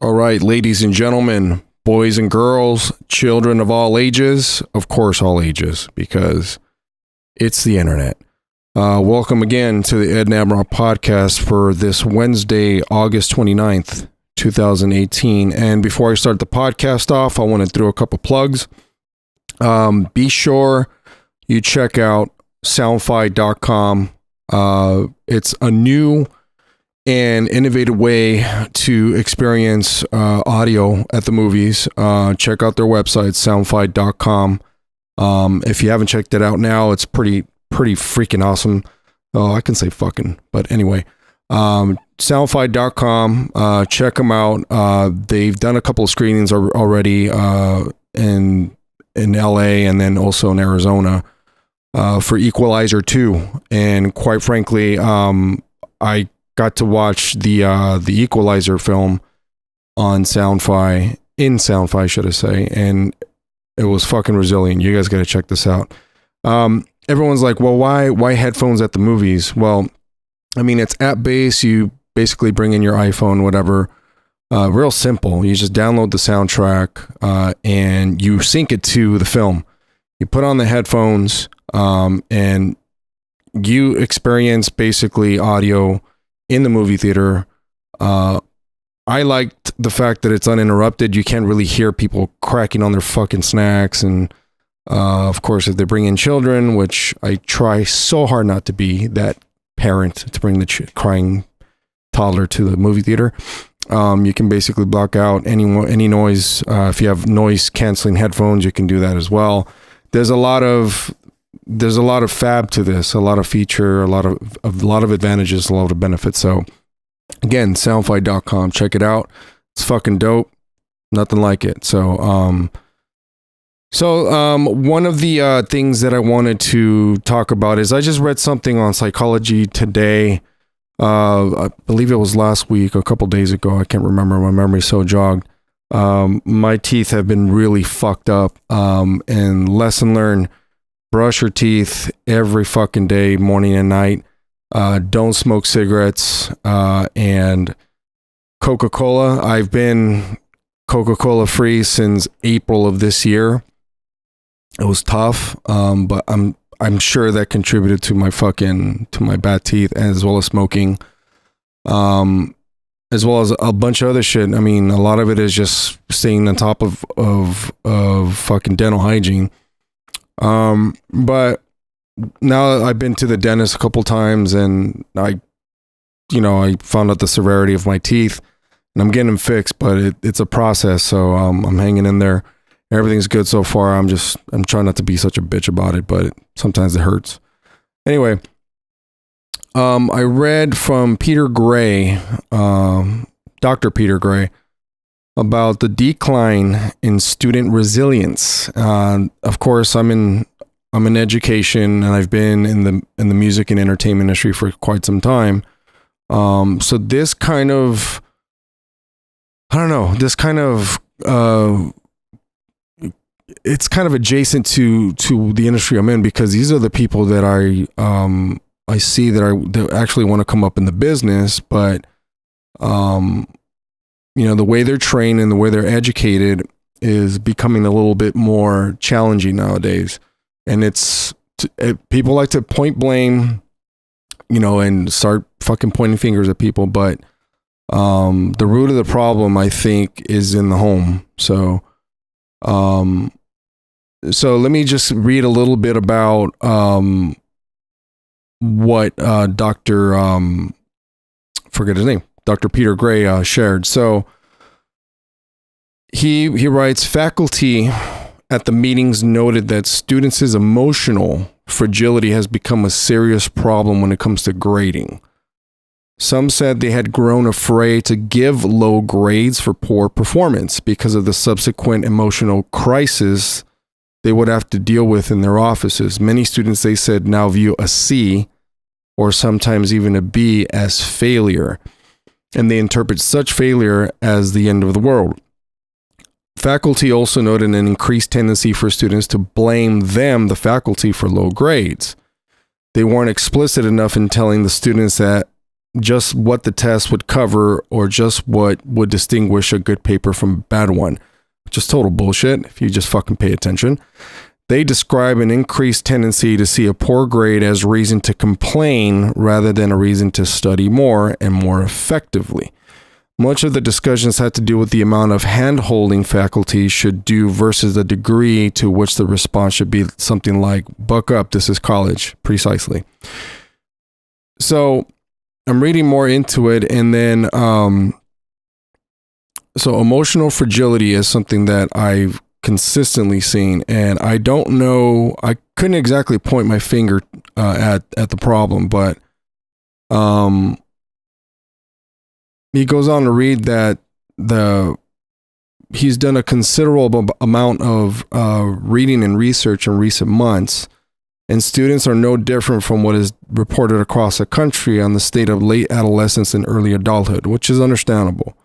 All right, ladies and gentlemen, boys and girls, children of all ages, of course, all ages, because it's the internet. Welcome again to the Ed Namrock podcast for this Wednesday, August 29th, 2018. And before I start the podcast off, I want to throw a couple plugs. Be sure you check out soundfi.com. It's a new and innovative way to experience audio at the movies. Check out their website, soundfi.com. If you haven't checked it out now, it's pretty freaking awesome. Oh, I can say fucking, but anyway, soundfi.com. Check them out. They've done a couple of screenings already in LA and then also in Arizona for Equalizer 2. And quite frankly, I got to watch the Equalizer film on Soundfi, in Soundfi, should I say, and it was fucking resilient. You guys got to check this out. Everyone's like, well, why headphones at the movies? Well, I mean, it's app-based. You basically bring in your iPhone, whatever. Real simple. You just download the soundtrack and you sync it to the film. You put on the headphones and you experience basically audio in the movie theater. I liked the fact that it's uninterrupted. You can't really hear people cracking on their fucking snacks. And of course, if they bring in children, which I try so hard not to be that parent to bring the crying toddler to the movie theater, you can basically block out any noise. If you have noise canceling headphones, you can do that as well. There's a lot of fab to this, a lot of feature, a lot of advantages, a lot of benefits. So again, soundfi.com, check it out. It's fucking dope. Nothing like it. So one of the things that I wanted to talk about is I just read something on Psychology Today. I believe it was last week, a couple days ago. I can't remember. My memory's so jogged. My teeth have been really fucked up. And lesson learned, brush your teeth every fucking day, morning and night. Don't smoke cigarettes. And Coca-Cola. I've been Coca-Cola free since April of this year. It was tough, but I'm sure that contributed to my bad teeth, as well as smoking, as well as a bunch of other shit. I mean, a lot of it is just staying on top of fucking dental hygiene. But now I've been to the dentist a couple times, and I found out the severity of my teeth, and I'm getting them fixed, but it's a process. So I'm hanging in there. Everything's good so far. I'm trying not to be such a bitch about it, but sometimes it hurts. Anyway, I read from Peter Gray, Dr. Peter Gray, about the decline in student resilience. Of course, I'm in education, and I've been in the music and entertainment industry for quite some time. So this kind of, it's kind of adjacent to the industry I'm in, because these are the people that I see that actually want to come up in the business, but the way they're trained and the way they're educated is becoming a little bit more challenging nowadays. And people like to point blame, and start fucking pointing fingers at people, but the root of the problem, I think, is in the home. So let me just read a little bit about what forget his name, Dr. Peter Gray shared. So he writes, faculty at the meetings noted that students' emotional fragility has become a serious problem when it comes to grading. Some said they had grown afraid to give low grades for poor performance because of the subsequent emotional crisis they would have to deal with in their offices. Many students, they said, now view a C or sometimes even a B as failure, and they interpret such failure as the end of the world. Faculty also noted an increased tendency for students to blame the faculty, for low grades. They weren't explicit enough in telling the students that just what the test would cover or just what would distinguish a good paper from a bad one, which is total bullshit if you just fucking pay attention. They describe an increased tendency to see a poor grade as reason to complain rather than a reason to study more and more effectively. Much of the discussions had to do with the amount of hand-holding faculty should do versus the degree to which the response should be something like, buck up, this is college, precisely. So I'm reading more into it, and then so emotional fragility is something that I've consistently seen, and I don't know, I couldn't exactly point my finger at the problem, but he goes on to read that he's done a considerable amount of reading and research in recent months, and students are no different from what is reported across the country on the state of late adolescence and early adulthood, which is understandable.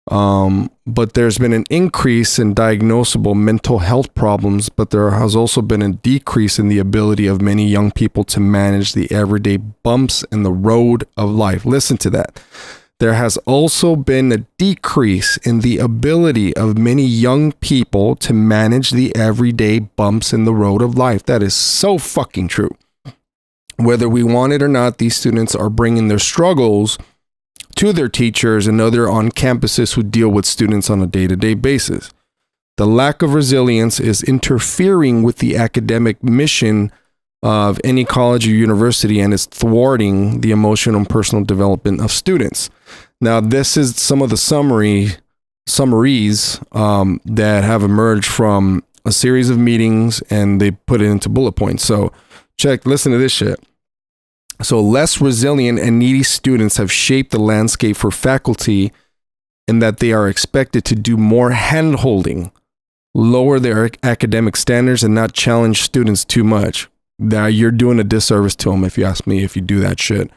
But there's been an increase in diagnosable mental health problems, but there has also been a decrease in the ability of many young people to manage the everyday bumps in the road of life. Listen to that. There has also been a decrease in the ability of many young people to manage the everyday bumps in the road of life. That is so fucking true. Whether we want it or not, these students are bringing their struggles to their teachers and other on campuses who deal with students on a day-to-day basis. The lack of resilience is interfering with the academic mission of any college or university, and is thwarting the emotional and personal development of students. Now, this is some of the summaries that have emerged from a series of meetings, and they put it into bullet points. So listen to this shit. So less resilient and needy students have shaped the landscape for faculty in that they are expected to do more hand-holding, lower their academic standards, and not challenge students too much. Now, you're doing a disservice to them if you ask me, if you do that shit.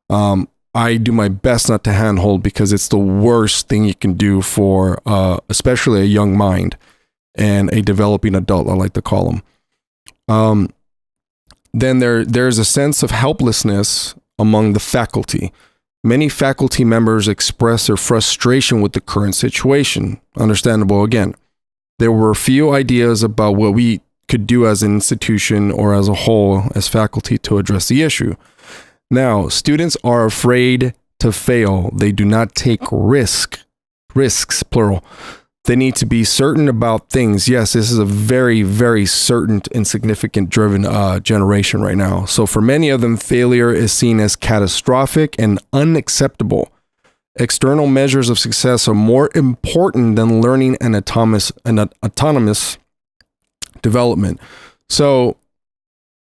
I do my best not to handhold because it's the worst thing you can do for especially a young mind and a developing adult, I like to call them. Then there's a sense of helplessness among the faculty. Many faculty members express their frustration with the current situation. Understandable again. There were few ideas about what we could do as an institution or as a whole as faculty to address the issue. Now, students are afraid to fail. They do not take risks, plural. They need to be certain about things. Yes, this is a very, very certain and significant driven generation right now. So for many of them, failure is seen as catastrophic and unacceptable. External measures of success are more important than learning an autonomous development. So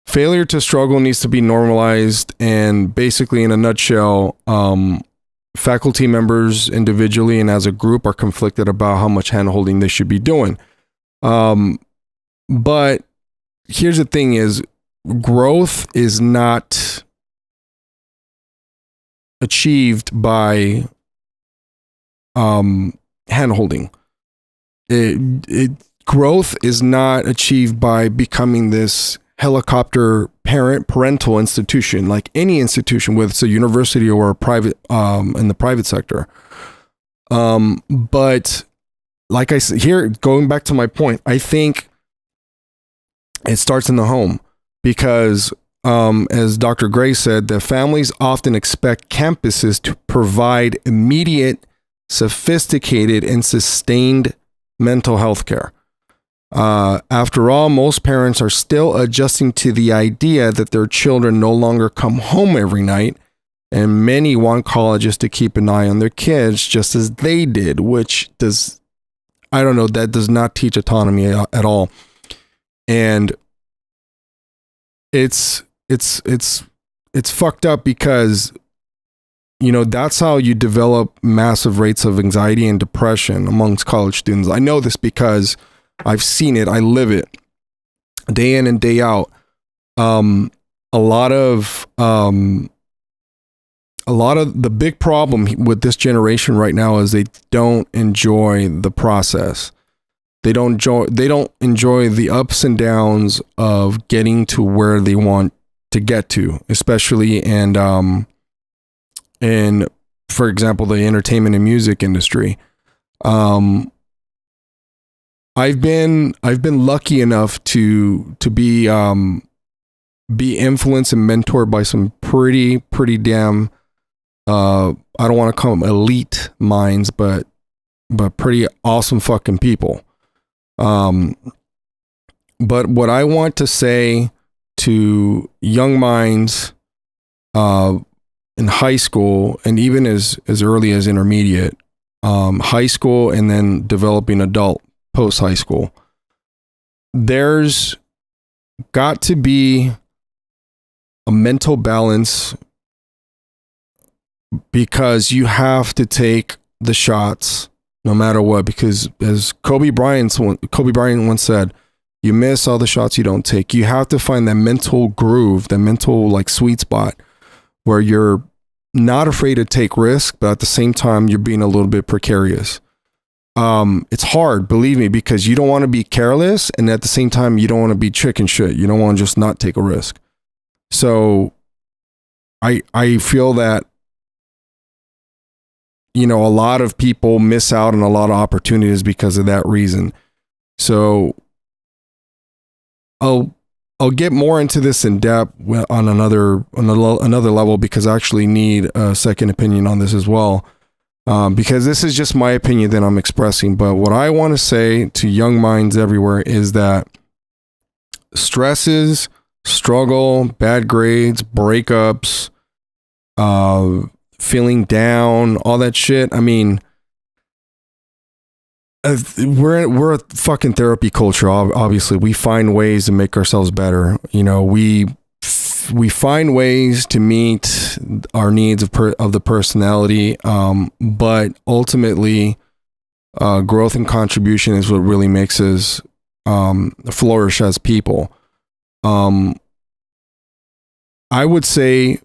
failure to struggle needs to be normalized, and basically in a nutshell, faculty members individually and as a group are conflicted about how much handholding they should be doing. But here's the thing is, growth is not achieved by handholding. Growth is not achieved by becoming this helicopter parental institution, like any institution, whether it's a university or a private in the private sector. But like I said here, going back to my point, I think it starts in the home because as Dr. Gray said, the families often expect campuses to provide immediate, sophisticated, and sustained mental health care. After all, most parents are still adjusting to the idea that their children no longer come home every night, and many want colleges to keep an eye on their kids just as they did, which does, I don't know, that does not teach autonomy at all. And it's fucked up because, you know, that's how you develop massive rates of anxiety and depression amongst college students. I know this because I've seen it. I live it day in and day out. A lot of the big problem with this generation right now is they don't enjoy the process. They don't enjoy the ups and downs of getting to where they want to get to, especially and in, for example, the entertainment and music industry. I've been lucky enough to be influenced and mentored by some pretty damn I don't want to call them elite minds, but pretty awesome fucking people. But what I want to say to young minds in high school, and even as early as intermediate, high school, and then developing adult post high school, there's got to be a mental balance, because you have to take the shots no matter what, because as Kobe Bryant once said, you miss all the shots you don't take. You have to find that mental groove, that mental like sweet spot where you're not afraid to take risk, but at the same time you're being a little bit precarious. It's hard, believe me, because you don't want to be careless, and at the same time you don't want to be chicken shit. You don't want to just not take a risk. So I feel that, you know, a lot of people miss out on a lot of opportunities because of that reason. So I'll get more into this in depth on another level, because I actually need a second opinion on this as well. Because this is just my opinion that I'm expressing. But what I want to say to young minds everywhere is that stresses, struggle, bad grades, breakups, feeling down, all that shit. I mean, we're a fucking therapy culture. Obviously, we find ways to make ourselves better. You know, we find ways to meet our needs of the personality. But ultimately, growth and contribution is what really makes us flourish as people. I would say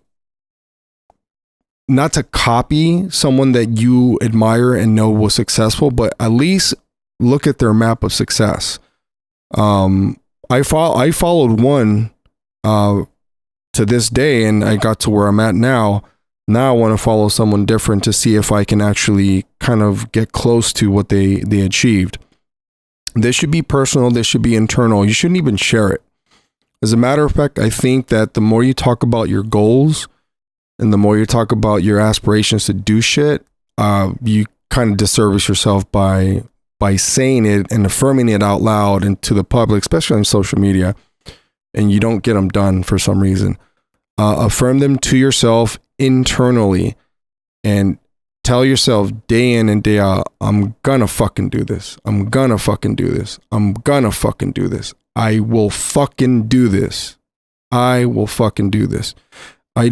not to copy someone that you admire and know was successful, but at least look at their map of success. I followed one to this day, and I got to where I'm at now. Now I want to follow someone different to see if I can actually kind of get close to what they achieved. This should be personal. This should be internal. You shouldn't even share it. As a matter of fact, I think that the more you talk about your goals, and the more you talk about your aspirations to do shit, you kind of disservice yourself by saying it and affirming it out loud and to the public, especially on social media, and you don't get them done for some reason. Affirm them to yourself internally and tell yourself day in and day out, I'm gonna fucking do this. I'm gonna fucking do this. I'm gonna fucking do this. I will fucking do this. I will fucking do this. I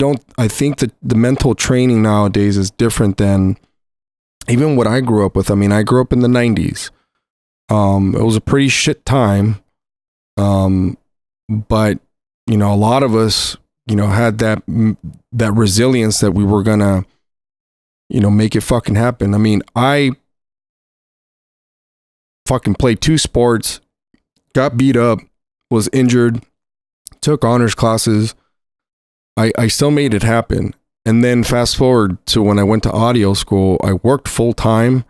think that the mental training nowadays is different than even what I grew up with. I mean, I grew up in the 90s. It was a pretty shit time. But, you know, a lot of us, you know, had that resilience that we were gonna, you know, make it fucking happen. I mean, I fucking played 2 sports, got beat up, was injured, took honors classes. I still made it happen. And then fast forward to when I went to audio school, I worked full time,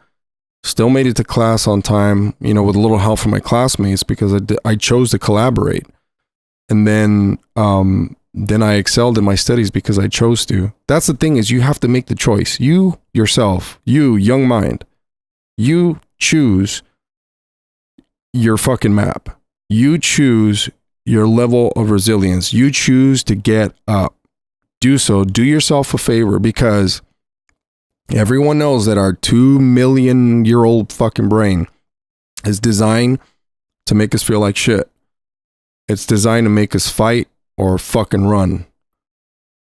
still made it to class on time, you know, with a little help from my classmates, because I chose to collaborate. And then I excelled in my studies because I chose to. That's the thing, is you have to make the choice. You yourself, you young mind, you choose your fucking map. You choose your level of resilience. You choose to get up. Do so. Do yourself a favor, because everyone knows that our 2 million year old fucking brain is designed to make us feel like shit. It's designed to make us fight or fucking run.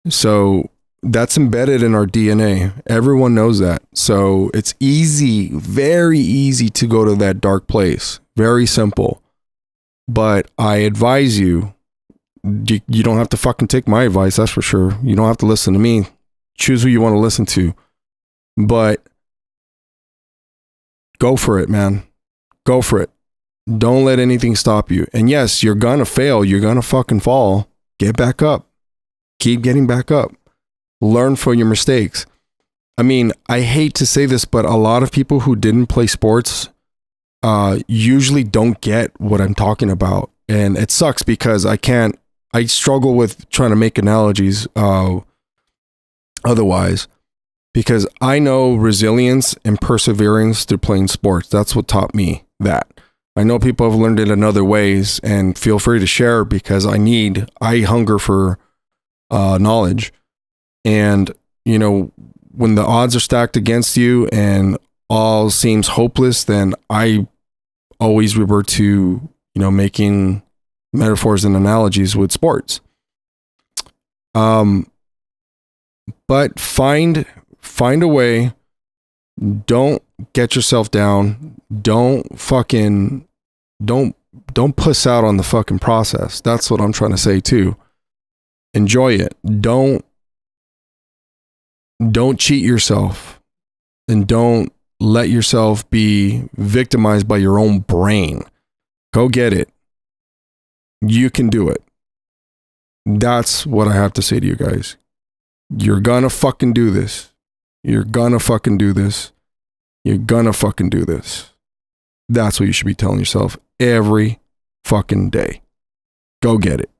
So that's embedded in our DNA. Everyone knows that. So it's easy, very easy to go to that dark place. Very simple. But I advise you, you don't have to fucking take my advice, that's for sure. You don't have to listen to me. Choose who you want to listen to. But go for it, man. Go for it. Don't let anything stop you. And yes, you're gonna fail. You're gonna fucking fall. Get back up. Keep getting back up. Learn from your mistakes. I mean, I hate to say this, but a lot of people who didn't play sports usually don't get what I'm talking about. And it sucks because I struggle with trying to make analogies otherwise, because I know resilience and perseverance through playing sports. That's what taught me that. I know people have learned it in other ways, and feel free to share, because I hunger for knowledge. And, you know, when the odds are stacked against you and all seems hopeless, then I always revert to, you know, making metaphors and analogies with sports. But find a way. Don't get yourself down. Don't puss out on the fucking process. That's what I'm trying to say too. Enjoy it. Don't cheat yourself, and don't let yourself be victimized by your own brain. Go get it. You can do it. That's what I have to say to you guys. You're gonna fucking do this. You're gonna fucking do this. You're gonna fucking do this. That's what you should be telling yourself every fucking day. Go get it.